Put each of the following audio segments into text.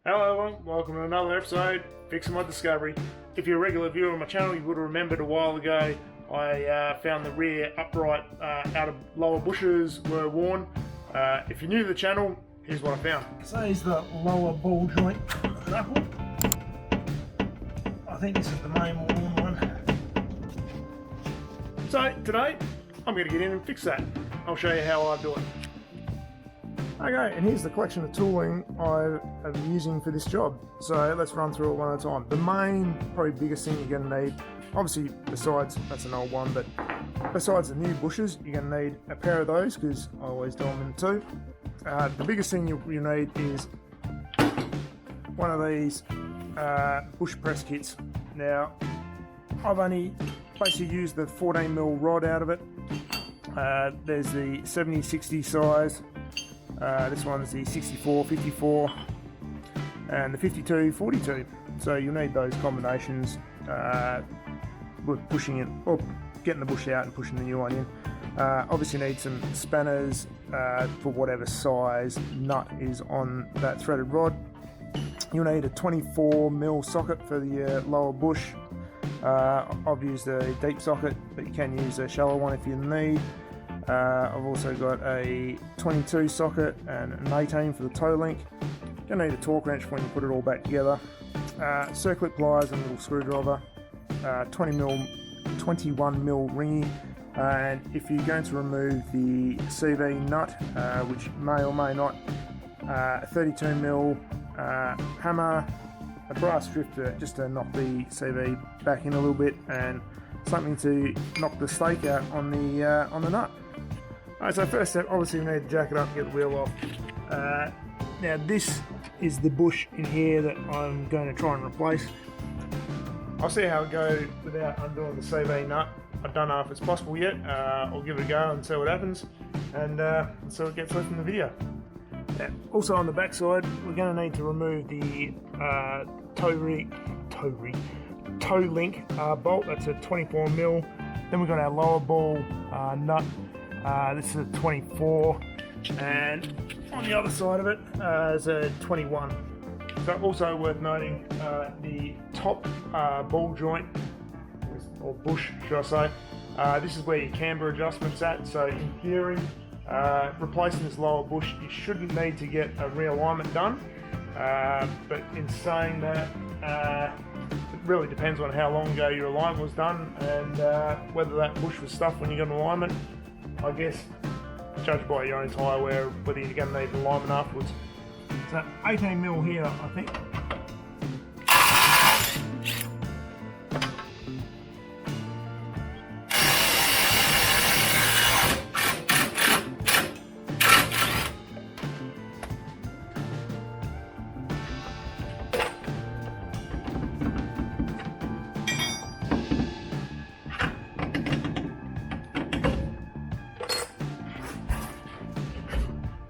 Hello everyone, welcome to another episode Fixing My Discovery. If you're a regular viewer of my channel, you would have remembered a while ago I found the rear upright out of lower bushes were worn. If you're new to the channel, here's what I found. So here's the lower ball joint knuckle. I think this is the main worn one. So today I'm going to get in and fix that. I'll show you how I do it. Okay, and here's the collection of tooling I am using for this job. So let's run through it one at a time. The main, probably biggest thing you're going to need, obviously besides, that's an old one, but besides the new bushes, you're going to need a pair of those because I always do them in two. The biggest thing you need is one of these bush press kits. Now, I've only basically used the 14mm rod out of it. There's the 70-60 size. This one's the 64-54 and the 52-42. So you'll need those combinations with pushing it, or getting the bush out and pushing the new one in. Obviously need some spanners for whatever size nut is on that threaded rod. You'll need a 24mm socket for the lower bush. I've used a deep socket, but you can use a shallow one if you need. I've also got a 22 socket and an 18 for the toe link. You're going to need a torque wrench when you put it all back together. Circlip pliers and a little screwdriver. 21mm ringy. And if you're going to remove the CV nut, which may or may not, a 32mm hammer, a brass strip just to knock the CV back in a little bit, and something to knock the stake out on the nut. Alright, so first step, obviously we need to jack it up, get the wheel off. Now this is the bush in here that I'm going to try and replace. I'll see how it goes without undoing the CV nut. I don't know if it's possible yet. I'll give it a go and see what happens, and see what gets left in the video. Now, also on the back side, we're going to need to remove the toe link bolt. That's a 24mm. Then we've got our lower ball nut. This is a 24, and on the other side of it is a 21. So also worth noting, the top ball joint, or bush should I say, this is where your camber adjustment's at. So in theory, replacing this lower bush, you shouldn't need to get a realignment done, but in saying that, it really depends on how long ago your alignment was done, and whether that bush was stuffed when you got an alignment. I guess judge by your own tyre wear whether you're going to need alignment afterwards. So 18mm here, I think.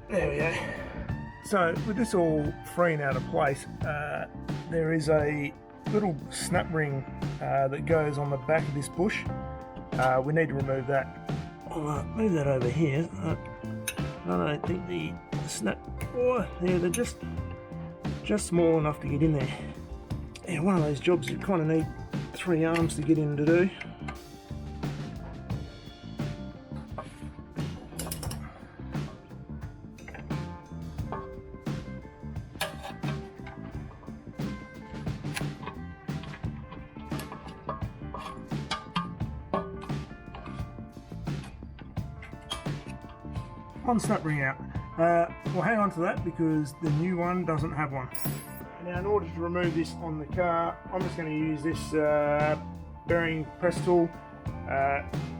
There we go. So with this all freeing out of place, there is a little snap ring that goes on the back of this bush. We need to remove that. I'll move that over here. I don't think the snap, yeah, they're just small enough to get in there. Yeah, one of those jobs you kind of need 3 arms to get in to do. One snap ring out. We'll hang on to that because the new one doesn't have one. Now in order to remove this on the car, I'm just going to use this bearing press tool.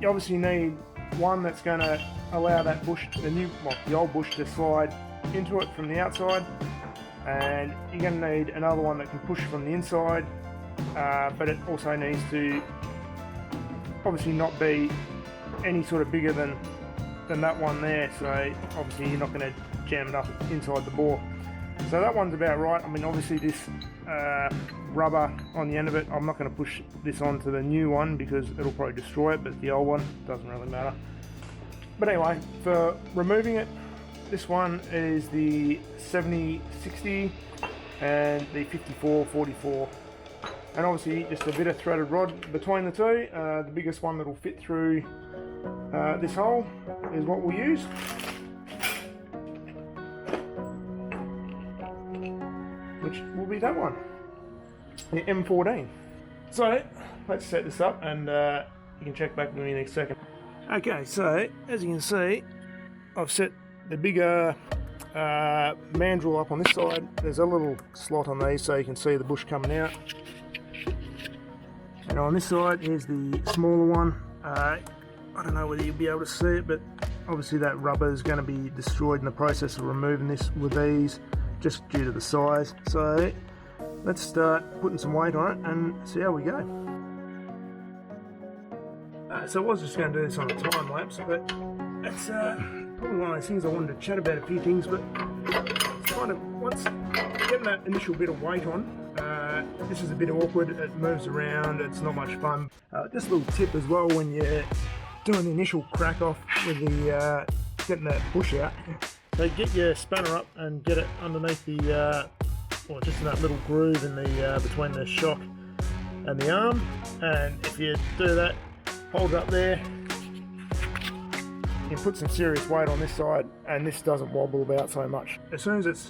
You obviously need one that's going to allow that bush, the old bush, to slide into it from the outside, and you're going to need another one that can push from the inside, but it also needs to obviously not be any sort of bigger than that one there, so obviously you're not going to jam it up inside the bore. So that one's about right. I mean, obviously this rubber on the end of it, I'm not going to push this onto the new one because it'll probably destroy it, but the old one doesn't really matter. But anyway, for removing it, this one is the 70-60 and the 54-44. And obviously just a bit of threaded rod between the two. The biggest one that'll fit through this hole is what we'll use. Which will be that one, the M14. So let's set this up and you can check back with me next second. Okay, so as you can see, I've set the bigger mandrel up on this side. There's a little slot on these so you can see the bush coming out. And on this side, here's the smaller one. I don't know whether you'll be able to see it, but obviously that rubber is going to be destroyed in the process of removing this with these, just due to the size. So let's start putting some weight on it and see how we go. So I was just going to do this on a time lapse, but it's probably one of those things I wanted to chat about a few things, but it's kind of, once getting that initial bit of weight on, this is a bit awkward, it moves around, it's not much fun. Just a little tip as well when you're doing the initial crack off with the getting that bush out. So get your spanner up and get it underneath the, or just in that little groove in the between the shock and the arm. And if you do that, hold it up there. You can put some serious weight on this side, and this doesn't wobble about so much. As soon as it's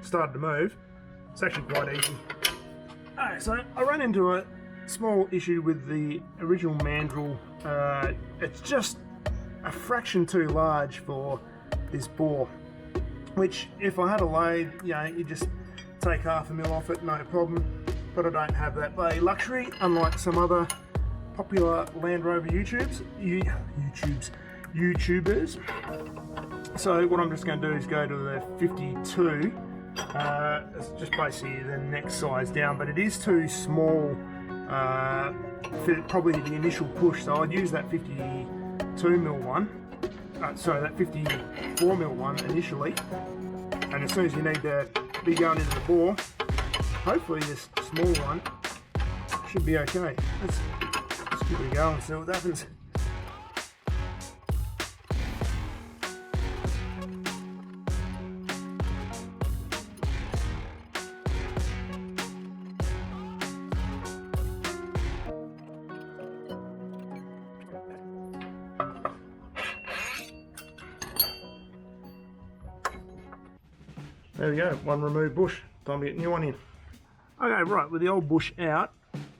started to move, it's actually quite easy. Alright, so I ran into a small issue with the original mandrel. It's just a fraction too large for this bore, which if I had a lathe, you know, you just take half a mil off it, no problem. But I don't have that luxury, unlike some other popular Land Rover YouTubers. So what I'm just going to do is go to the 52. It's just basically the next size down, but it is too small for probably the initial push, so I'd use that 52mm one, sorry, that 54mm one initially, and as soon as you need to be going into the bore, hopefully this small one should be okay. Let's give it a go and see what happens. There we go, one removed bush. Time to get a new one in. Okay, right, with the old bush out,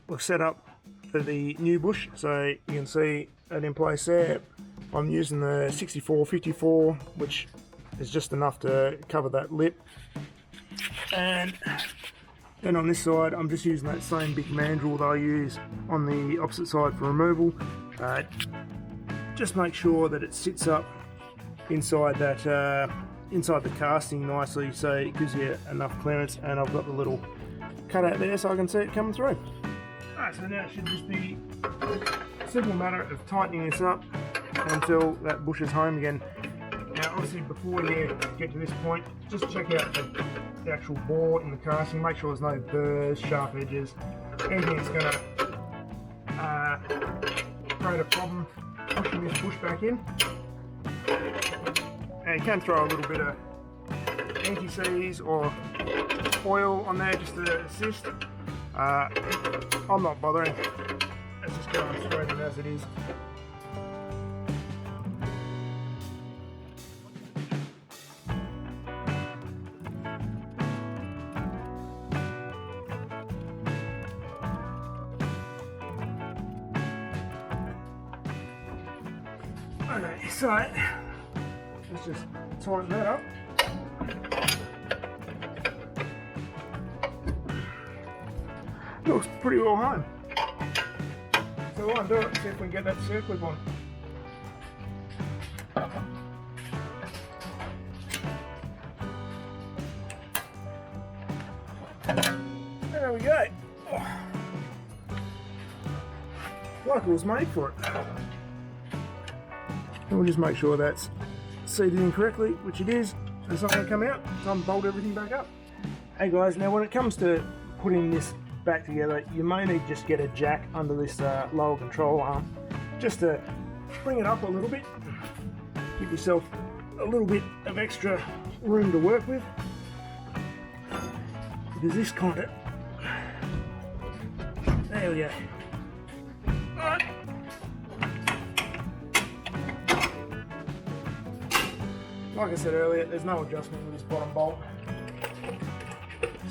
we've set up for the new bush, so you can see it in place there. I'm using the 64-54, which is just enough to cover that lip. And then on this side, I'm just using that same big mandrel that I use on the opposite side for removal. Just make sure that it sits up inside that inside the casting nicely, so it gives you enough clearance. And I've got the little cutout there so I can see it coming through. Alright, so now it should just be a simple matter of tightening this up until that bush is home again. Now obviously before you get to this point, just check out the actual bore in the casting, make sure there's no burrs, sharp edges, anything that's going to create a problem pushing this bush back in. And you can throw a little bit of anti-seize or oil on there just to assist. I'm not bothering, it's just going straight in as it is. Okay, so let's just tighten that up. Looks pretty well home. So I'll undo it and see if we can get that circlip on. There we go. Like it was made for it. And we'll just make sure that's seated in correctly, which it is. It's not going to come out. Time to bolt everything back up. Hey guys, now when it comes to putting this back together, you may need to just get a jack under this lower control arm just to bring it up a little bit. Give yourself a little bit of extra room to work with. because this kind of... There we go. Alright. Like I said earlier, there's no adjustment with this bottom bolt.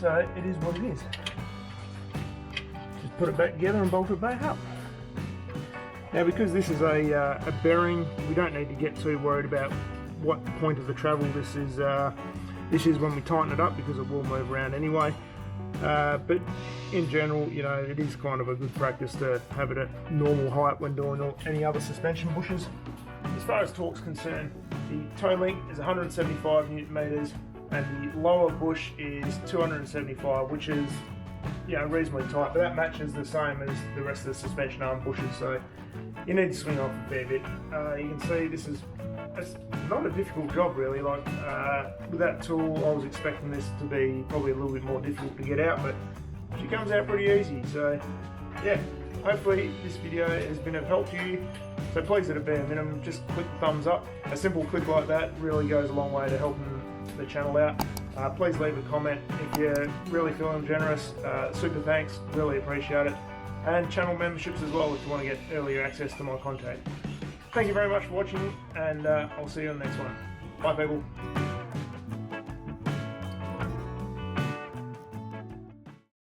So it is what it is. Just put it back together and bolt it back up. Now because this is a bearing, we don't need to get too worried about what point of the travel this is. This is when we tighten it up because it will move around anyway. But in general, you know, it is kind of a good practice to have it at normal height when doing any other suspension bushes. As far as torque's concerned, the toe length is 175 Newton meters and the lower bush is 275, which is, you know, reasonably tight, but that matches the same as the rest of the suspension arm bushes, so you need to swing off a fair bit. You can see it's not a difficult job really. Like with that tool, I was expecting this to be probably a little bit more difficult to get out, but she comes out pretty easy. So yeah, hopefully this video has been of help to you. So please, at a bare minimum, just click the thumbs up. A simple click like that really goes a long way to helping the channel out. Please leave a comment if you're really feeling generous. Super thanks, really appreciate it. And channel memberships as well if you want to get earlier access to my content. Thank you very much for watching, and I'll see you on the next one. Bye people.